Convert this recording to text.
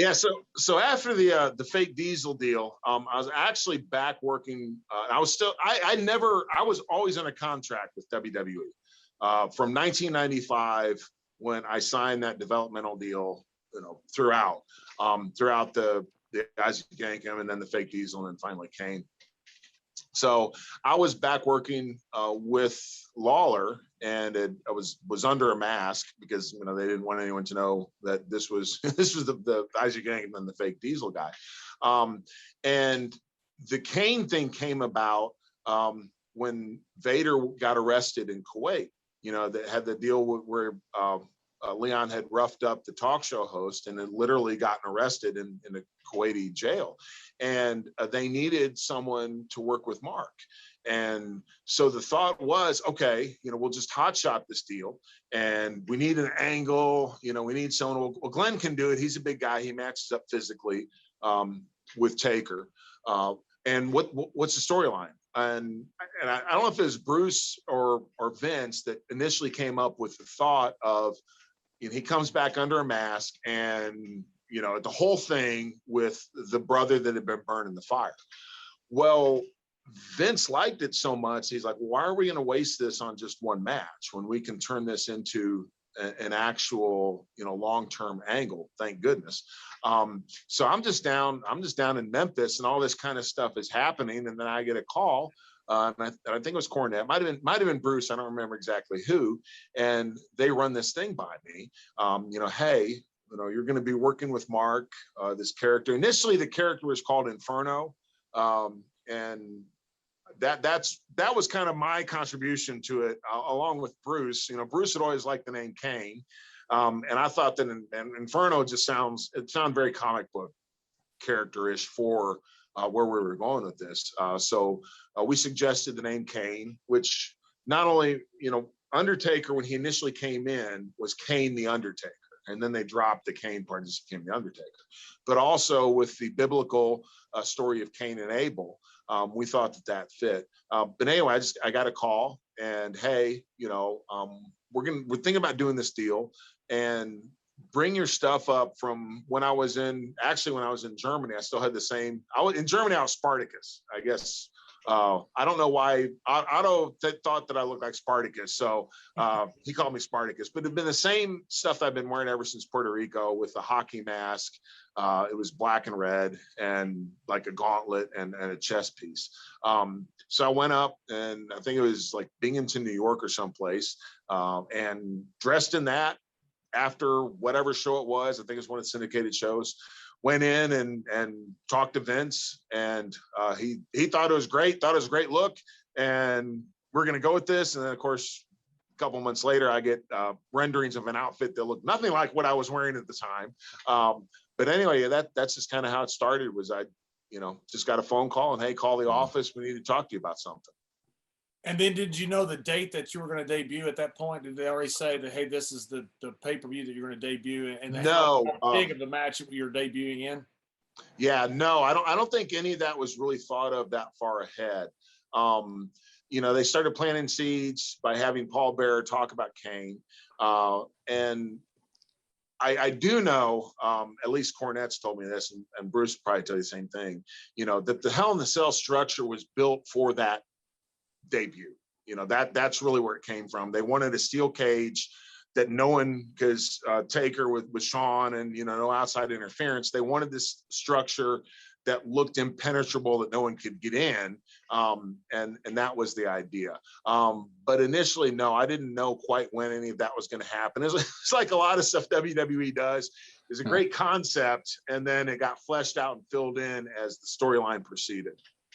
Yeah, so after the fake Diesel deal, I was actually back working. I was always on a contract with WWE from 1995 when I signed that developmental deal. Throughout the Isaac Yankem and then the fake Diesel and then finally Kane. So I was back working with Lawler, and I was under a mask because they didn't want anyone to know that this was the Isaac Yankem and the fake Diesel guy. And the Kane thing came about when Vader got arrested in Kuwait. That had the deal where Leon had roughed up the talk show host and had literally gotten arrested in a Kuwaiti jail. And they needed someone to work with Mark. And so the thought was, okay, we'll just hotshot this deal. And we need an angle, we need someone. Well, Glenn can do it. He's a big guy. He matches up physically with Taker. And what's the storyline? And I don't know if it was Bruce or Vince that initially came up with the thought of, he comes back under a mask and, the whole thing with the brother that had been burned in the fire. Well, Vince liked it so much. He's like, why are we going to waste this on just one match when we can turn this into an actual, long-term angle? Thank goodness. So I'm just down in Memphis and all this kind of stuff is happening. And then I get a call. And I think it was Cornette, might have been Bruce. I don't remember exactly who. And they run this thing by me. Hey, you're going to be working with Mark, this character. Initially, the character was called Inferno, and that was kind of my contribution to it, along with Bruce. Bruce had always liked the name Kane, and I thought that Inferno just sounded very comic book character-ish for where we were going with this. So we suggested the name Kane, which not only, Undertaker, when he initially came in, was Kane the Undertaker. And then they dropped the Kane part and just became the Undertaker. But also with the biblical story of Cain and Abel, we thought that fit. But anyway, I got a call and, hey, we're thinking about doing this deal, and bring your stuff up from when I was in Germany. I still had the same. In Germany, I was Spartacus, I guess. I don't know why Otto thought that I looked like Spartacus, so he called me Spartacus. But it'd been the same stuff I've been wearing ever since Puerto Rico, with the hockey mask. It was black and red, and like a gauntlet and a chest piece. So I went up, and I think it was like Binghamton, New York, or someplace, and dressed in that. After whatever show it was, I think it was one of the syndicated shows, went in and talked to Vince, and he thought it was great, thought it was a great look, and we're going to go with this. And then, of course, a couple of months later, I get renderings of an outfit that looked nothing like what I was wearing at the time. But anyway, that's just kind of how it started. Was I, just got a phone call and, hey, call the office. We need to talk to you about something. And then did you know the date that you were going to debut at that point? Did they already say that, hey, this is the pay-per-view that you're going to debut? And no, how big of the match you're debuting in? Yeah, no, I don't think any of that was really thought of that far ahead. They started planting seeds by having Paul Bearer talk about Kane. And I do know, at least Cornette's told me this, and Bruce will probably tell you the same thing, that the Hell in the Cell structure was built for that debut. That's really where it came from. They wanted a steel cage that no one, because Taker with Shawn and no outside interference, they wanted this structure that looked impenetrable, that no one could get in, and that was the idea. But initially, no, I didn't know quite when any of that was going to happen. It's like a lot of stuff WWE does. It's a great concept, and then it got fleshed out and filled in as the storyline proceeded.